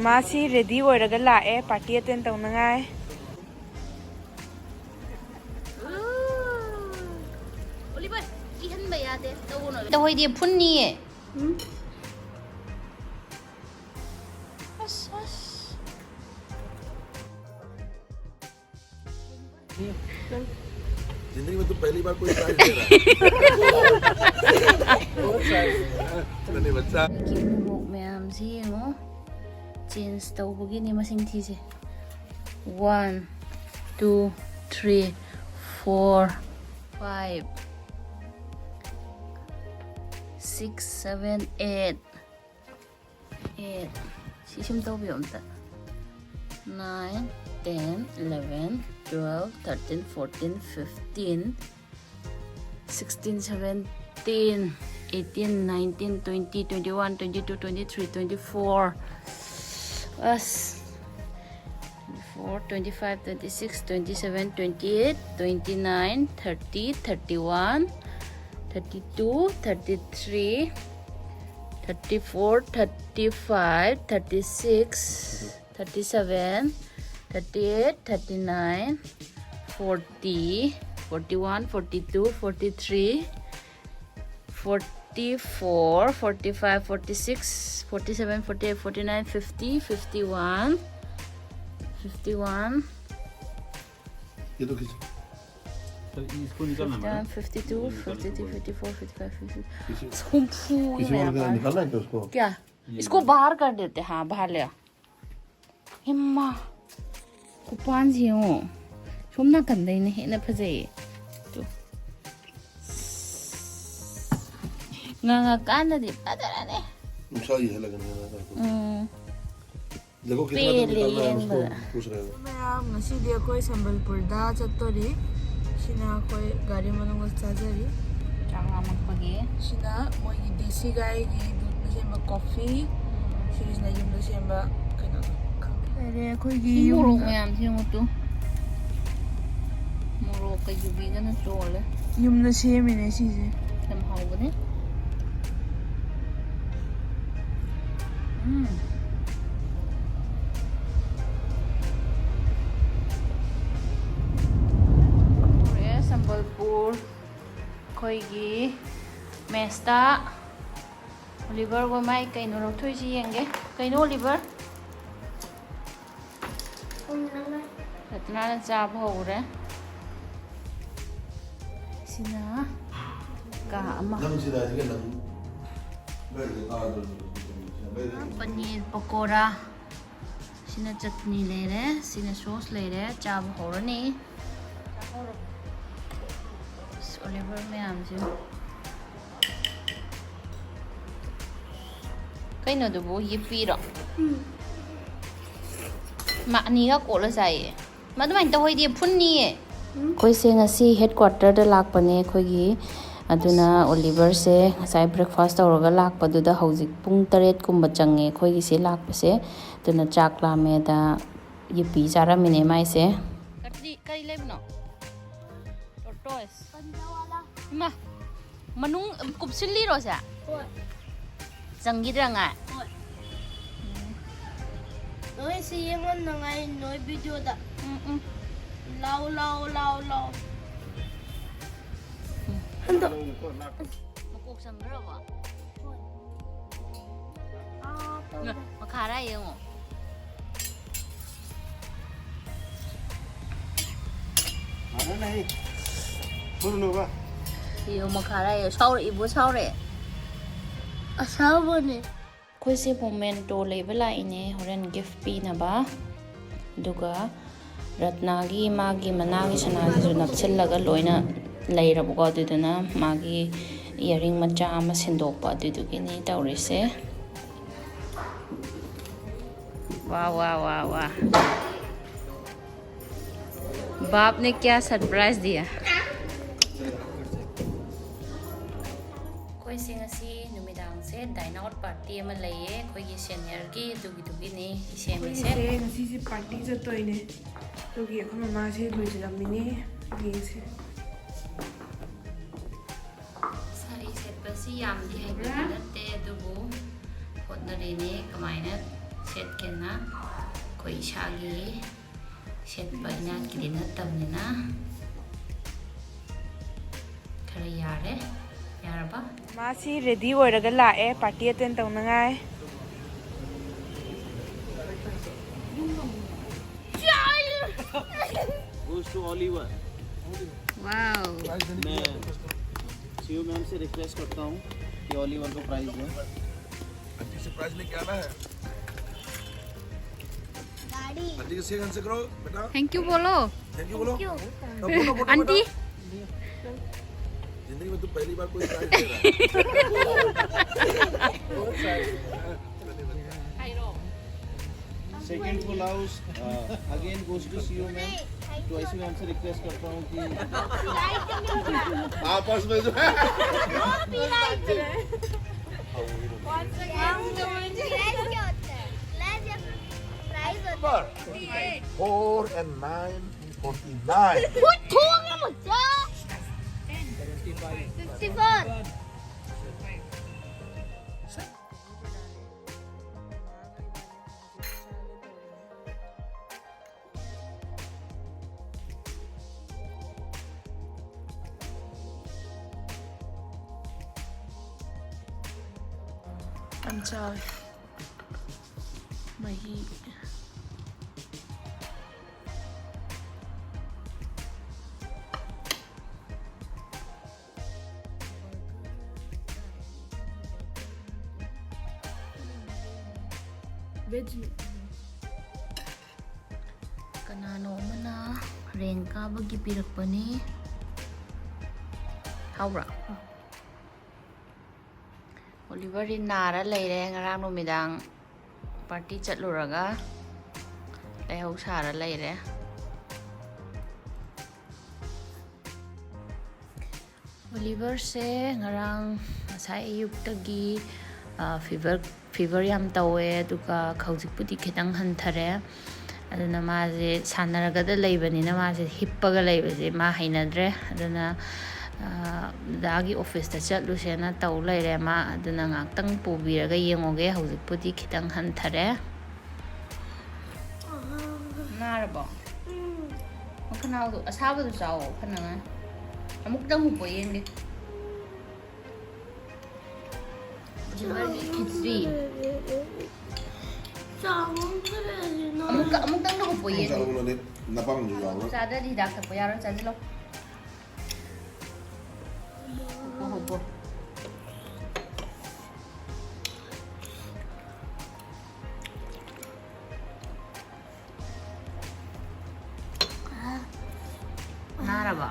ꯃꯥꯁꯤ ꯔꯦꯗꯤ ꯑꯣꯏꯔꯒ ꯂꯥꯛꯑꯦ ꯄꯥꯔꯇꯤ ꯑꯇꯦꯟ ꯇꯧꯅꯉꯥꯏ ꯑꯣꯂꯤꯚꯔ ꯏꯍꯟꯕ ꯌꯥꯗꯦ ꯇꯧꯒꯅꯣ ꯇꯧꯍꯣꯏꯗꯤ ꯐꯨꯟꯅꯤꯌꯦ ꯑꯁ जिंदगी में तो पहली बार कोई प्राइज दे रहा है मैंने बच्चा मोमोक मैम से येंगो चेंज तौबगीनी मसिंग थीसे 1 2 3 4 5 6 7 8 सिसम तौबियो अमता 9 10 11 12 13 14 15 16 17 18 19 20 21 22 23 24 us 24 25 26 27 28 29 30 31 32 33 34 35 36 37 38 39 40 41 42 43 44 45 46 47 48 49 50 51 51 ये तो किसी इसको निकालना 52 53 54 55 56 किसी और का निकालना है क्या उसको क्या इसको बाहर कर देते हाँ बाहर ले हिम्मा कुपान जी हो सोमना कंदे नहीं ना फजे तो कांदा दे पता नहीं नुकसान ये है लगने वाला देखो कितना निकालना है उसको पूछ रहे हो ma'am ngasi dia koi Sambalpur da chattori sina koi gari manung chajari changa makpagi sina moi gi desi gai gi dut na semba coffee series na yum na semba kana ere koi gi morok mayam sing tu morok ka yubi ga na chole yum na semine sise tam haubane Sambalpur खोईगी मेस्ता Oliver को माई कईनो रौथोई सी येंगे कईनो Oliver Ratna ने चाब होरे सिना का अमा पनीर पकोड़ा सिना चटनी ले रहे सिना सॉस ले रहे चाब होरनी ओलिवर में आमसे कईनो दुबो ये पीरो मानी का कोला चाहिए मधुमाइन तो होई दी फुन्नी है कोई से ngasi headquarter da lakpane khoi gi aduna Oliver se ngasai breakfast tawraga lakpaduda hojik pung 8 kumba change khoi gi se lakpase tuna chak la me da ye pi chara mine mai se kari lebno tortoise Ma, manung kupsili ro sa? Hoi. Sanggidra nga? Hoi. Noi siyengon na nga noi video da. Lao. Hando. Makuk sangra ba? Hoi. Makara yung mo. आना नहीं सुनो बा यो मखारा यो साउरे इबो साउरे असाबने कोई से memento लेबे लाइने होरेन gift पीनबा दुगा रत्नागी मागी मनागी सनागी जो नपछिल्लगा लोइना लेरबको अदुदना मागी इयरिंग मचा अमा सिंदोकपा अदुदुगिनी तौरिसे वाह बाप ने क्या सरप्राइज दिया कोई सिंगसी नुमिदांग से डाइन आउट पार्टी में लइए कोई ये सीनियर की दुगी ने सेमी से ngasi si party chatoine to gi khama ma se luilamini gi se सारी सेट बसी याम दी है नते दुबु होटनरीने कमाइना ꯁꯦꯠꯀꯦꯅ ꯑꯩꯈꯣꯏ ꯏꯁꯥꯒꯤ ꯁꯦꯠꯄ ꯏꯅꯥꯠꯀꯤꯗꯤ ꯅꯠꯇꯕꯅꯤꯅ ꯈꯔ ꯌꯥꯔꯦ ꯌꯥꯔꯕ ꯃꯥꯁꯤ ꯔꯦꯗꯤ ꯑꯣꯏꯔꯒ ꯂꯥꯛꯑꯦ ꯄꯥꯔꯇꯤ ꯑꯦꯇꯦꯟ ꯇꯧꯅꯉꯥꯏ Goes to Oliver. वाओ मैं सीओ मैम से रिक्वेस्ट करता हूँ कि ओलिवर को प्राइज दें। आंटी से प्राइज लेके आना है आंटी के सेकंड से करो बेटा थैंक यू बोलो थैंक यू बोलो फोटो फोटो आंटी जिंदगी में तुम पहली बार कोई प्राइज दे रहा है second full house again goes to CO ma'am. तो ऐसे मैम से रिक्वेस्ट करता हूँ कि आपस में जो है 4 and 9 49 64 ꯆꯥꯎꯋꯦ ꯃꯍꯤ ꯀꯅꯥꯅꯣ ꯑꯃꯅ ꯔꯦꯡ ꯀꯥꯕꯒꯤ ꯄꯤꯔꯛꯄꯅꯤ ꯍꯥꯎꯕ꯭ꯔꯥ ꯑꯣꯂꯤꯚꯔꯗꯤ ꯅꯥꯔ ꯂꯩꯔꯦ ꯉꯔꯥꯡ ꯅꯨꯃꯤꯗꯥꯡ ꯄꯥꯔꯇꯤ ꯆꯠꯂꯨꯔꯒ ꯂꯩꯍꯧ ꯁꯥꯔ ꯂꯩꯔꯦ ꯑꯣꯂꯤꯚꯔꯁꯦ ꯉꯔꯥꯡ ꯉꯁꯥꯏ ꯑꯌꯨꯛꯇꯒꯤ ꯐꯤꯚꯔ ꯌꯥꯝ ꯇꯧꯋꯦ ꯑꯗꯨꯒ ꯍꯧꯖꯤꯛꯄꯨꯗꯤ ꯈꯤꯇꯪ ꯍꯟꯊꯔꯦ ꯑꯗꯨꯅ ꯃꯥꯁꯦ ꯁꯥꯟꯅꯔꯒꯗ ꯂꯩꯕꯅꯤꯅ ꯃꯥꯁꯦ ꯍꯤꯞꯄꯒ ꯂꯩꯕꯁꯦ ꯃꯥ ꯍꯩꯅꯗ꯭ꯔꯦ ꯑꯗꯨꯅ ꯗꯥꯒꯤ ꯑꯣꯐꯤꯁꯇ ꯆꯠꯂꯨꯁꯦꯅ ꯇꯧ ꯂꯩꯔꯦ ꯃꯥ ꯑꯗꯨꯅ ꯉꯥꯛꯇꯪ ꯄꯨꯕꯤꯔꯒ ꯌꯦꯡꯉꯨꯒꯦ ꯍꯧꯖꯤꯛꯄꯨꯗꯤ ꯈꯤꯇꯪ ꯍꯟꯊꯔꯦ ꯅꯥꯔꯕꯣ ꯃꯈꯅꯥꯎꯗꯣ ꯑꯁꯥꯕꯗꯣ ꯆꯥꯎꯋꯣ ꯐꯅꯉꯥꯏ ꯑꯃꯨꯛꯇꯪ ꯍꯨꯞꯄꯣ ꯌꯦꯡꯒꯦ ꯈꯤꯆ꯭ꯔꯤ ꯑꯃꯨꯛꯇꯪ ꯍꯨꯞꯄꯣ ꯌꯦꯡꯒꯦ napang juga ꯆꯥꯗ꯭ꯔꯗꯤ ꯍꯤꯗꯥꯛ ꯊꯛꯄ ꯌꯥꯔꯣꯏ ꯆꯥꯁꯤꯜꯂꯣ ꯍꯨꯞꯄꯣ ꯅꯥꯔꯕ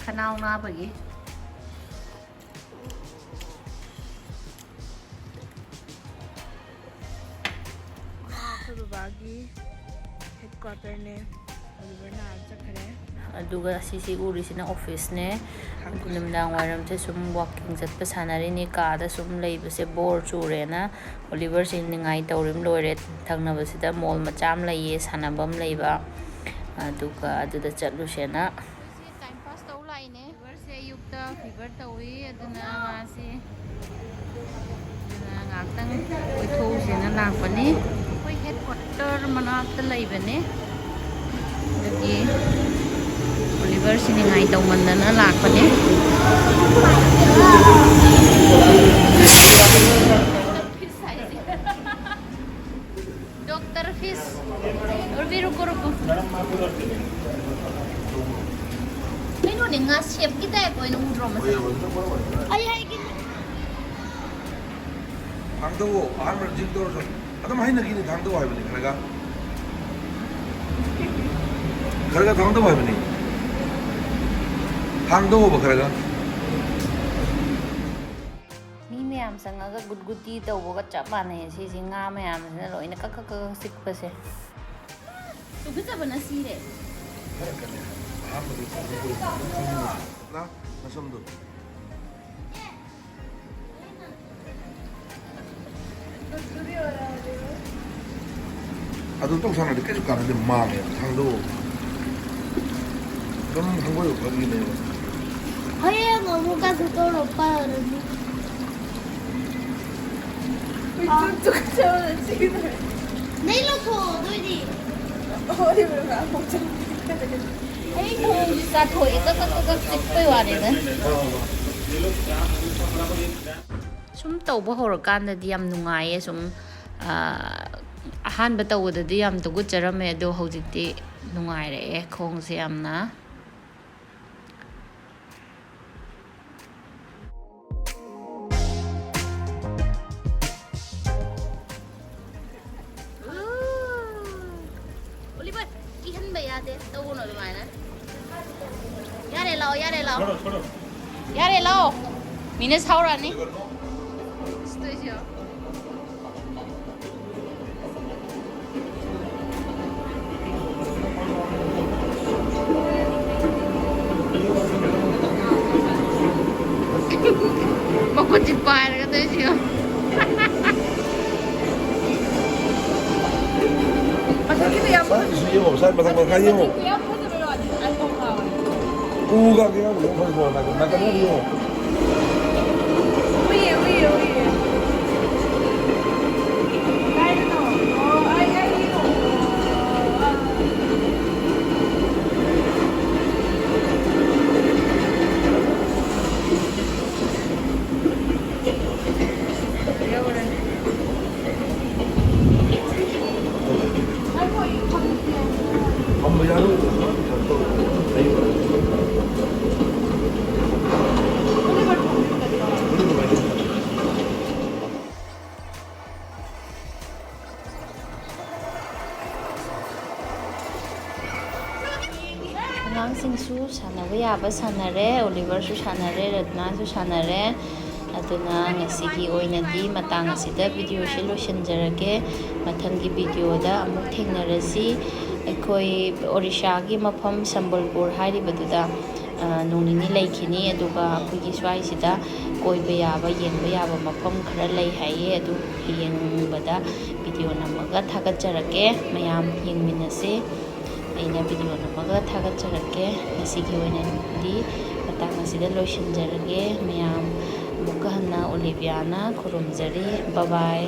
ꯈꯅꯥꯎ ꯅꯥꯕꯒꯤ ꯑꯩꯈꯣꯏ ꯕꯕꯥꯒꯤ ꯍꯦꯗ ꯀ꯭ꯋꯥꯔꯇꯔꯅꯦ ꯑꯣꯂꯤꯚꯔ ꯅꯥꯔ ꯆꯠꯈ꯭ꯔꯦ ꯑꯗꯨꯒ ꯑꯁꯤꯁꯤ ꯎꯔꯤꯁꯤꯅ ꯑꯣꯐꯤꯁꯅꯦ ꯅꯨꯃꯤꯗꯥꯡ ꯋꯥꯏꯔꯝꯁꯦ ꯁꯨꯝ ꯋꯥꯛꯀꯤꯡ ꯆꯠꯄ ꯁꯥꯟꯅꯔꯤꯅꯤ ꯀꯥꯗ ꯁꯨꯝ ꯂꯩꯕꯁꯦ ꯕꯣꯔ ꯆꯨꯔꯦꯅ ꯑꯣꯂꯤꯚꯔꯁꯤ ꯅꯤꯡꯉꯥꯏ ꯇꯧꯔꯤꯝ ꯂꯣꯏꯔꯦ ꯊꯪꯅꯕꯁꯤꯗ ꯃꯣꯜ ꯃꯆꯥ ꯑꯃ ꯂꯩꯌꯦ ꯁꯥꯟꯅꯐꯝ ꯂꯩꯕ ꯑꯗꯨꯒ ꯑꯗꯨꯗ ꯆꯠꯂꯨꯁꯦꯅ ꯇꯥꯏꯝ ꯄꯥꯁ ꯇꯧ ꯂꯥꯛꯏꯅꯦ ꯑꯣꯂꯤꯚꯔꯁꯦ ꯑꯌꯨꯛꯇ ꯐꯤꯚꯔ ꯇꯧꯏ ꯑꯗꯨꯅ ꯃꯥꯁꯦ ꯉꯥꯛꯇꯪ ꯀꯣꯏꯊꯣꯛꯎꯁꯦꯅ ꯂꯥꯛꯄꯅꯤ ꯑꯩꯈꯣꯏ ꯍꯦꯗ ꯀ꯭ꯋꯥꯔꯇꯔ ꯃꯅꯥꯛꯇ ꯂꯩꯕꯅꯦ ꯑꯗꯨꯒꯤ ꯑꯣꯂꯤꯚꯔꯁꯤ ꯅꯤꯡꯉꯥꯏ ꯇꯧꯃꯟꯗꯅ ꯂꯥꯛꯄꯅꯦ डॉक्टर फिश और भी रुको रुको नहीं nga shape kita ya ko ino udro mas ay ay 당도고 아무리 진도로 아까 많이 나기는 당도 와이버니 그래가 당도 와이버니 당도 뭐 그래가 mi miyam sangaga gudguti tawboga chap mane si nga miyam na loina ka sikpase to bisa bana sire 나 나섬도 아도 똥산을 계속 가는데 마음에 당도 그럼 한 거요 거기네요 ay ang amo ka tutor pa rin नहीं लो थो दोई ꯑꯩ ꯈꯣꯡꯁꯤ ꯆꯥꯊꯣꯛꯑꯦ ꯀꯛ ꯆꯤꯛꯄꯩ ꯋꯥꯅꯤꯗ ꯁꯨꯝ ꯇꯧꯕ ꯍꯧꯔꯀꯥꯟꯗꯗꯤ ꯌꯥꯝ ꯅꯨꯡꯉꯥꯏꯌꯦ ꯁꯨꯝ ꯑꯍꯥꯟꯕ ꯇꯧꯕꯗꯗꯤ ꯌꯥꯝ ꯇꯨꯒꯠꯆꯔꯝꯃꯦ ꯑꯗꯣ ꯍꯧꯖꯤꯛꯇꯤ ꯅꯨꯡꯉꯥꯏꯔꯛꯑꯦ ꯈꯣꯡꯁꯦ ꯌꯥꯝꯅ यारे लाओ मीने सावरानी Mau cipai kata dia. Pasal kita yang saya batang-batang yo. Uga que vamos, vamos na caminho. Ui. Ai não. Oh, ai. Vamos ya. ꯑꯉꯥꯡꯁꯤꯡꯁꯨ ꯁꯥꯟꯅꯕ ꯌꯥꯕ ꯁꯥꯟꯅꯔꯦ ꯑꯣꯂꯤꯚꯔꯁꯨ ꯁꯥꯟꯅꯔꯦ ꯔꯠꯅꯥꯁꯨ ꯁꯥꯟꯅꯔꯦ ꯑꯗꯨꯅ ꯉꯁꯤꯒꯤ ꯑꯣꯏꯅꯗꯤ ꯃꯇꯥꯡ ꯑꯁꯤꯗ ꯚꯤꯗꯤꯑꯣꯁꯤ ꯂꯣꯏꯁꯤꯟꯖꯔꯒꯦ ꯃꯊꯪꯒꯤ ꯚꯤꯗꯤꯑꯣꯗ ꯑꯃꯨꯛ ꯊꯦꯡꯅꯔꯁꯤ ꯑꯩꯈꯣꯏ ꯑꯣꯔꯤꯁꯥꯒꯤ ꯃꯐꯝ ꯁꯝꯕꯜꯄꯨꯔ ꯍꯥꯏꯔꯤꯕꯗꯨꯗ ꯅꯣꯡ ꯅꯤꯅꯤ ꯂꯩꯈꯤꯅꯤ ꯑꯗꯨꯒ ꯑꯩꯈꯣꯏꯒꯤ ꯁ꯭ꯋꯥꯏꯁꯤꯗ ꯀꯣꯏꯕ ꯌꯥꯕ ꯌꯦꯡꯕ ꯌꯥꯕ ꯃꯐꯝ ꯈꯔ ꯂꯩ ꯍꯥꯏꯌꯦ ꯑꯗꯨ ꯌꯦꯡꯕꯗ ꯚꯤꯗꯤꯑꯣ ꯅꯝꯃꯒ ꯊꯥꯒꯠꯆꯔꯛꯀꯦ ꯃꯌꯥꯝ ꯌꯦꯡꯃꯤꯟꯅꯁꯤ ꯑꯩꯅ ꯚꯤꯗꯤꯑꯣ ꯅꯝꯃꯒ ꯊꯥꯒꯠꯆꯔꯛꯀꯦ ꯉꯁꯤꯒꯤ ꯑꯣꯏꯅꯗꯤ ꯃꯇꯥꯡ ꯑꯁꯤꯗ ꯂꯣꯏꯁꯤꯟꯖꯔꯒꯦ ꯃꯌꯥꯝ ꯑꯃꯨꯛꯀ ꯍꯟꯅ ꯑꯣꯂꯤꯕꯤꯌꯥꯅ ꯈꯨꯔꯨꯝꯖꯔꯤ ꯕꯥꯏ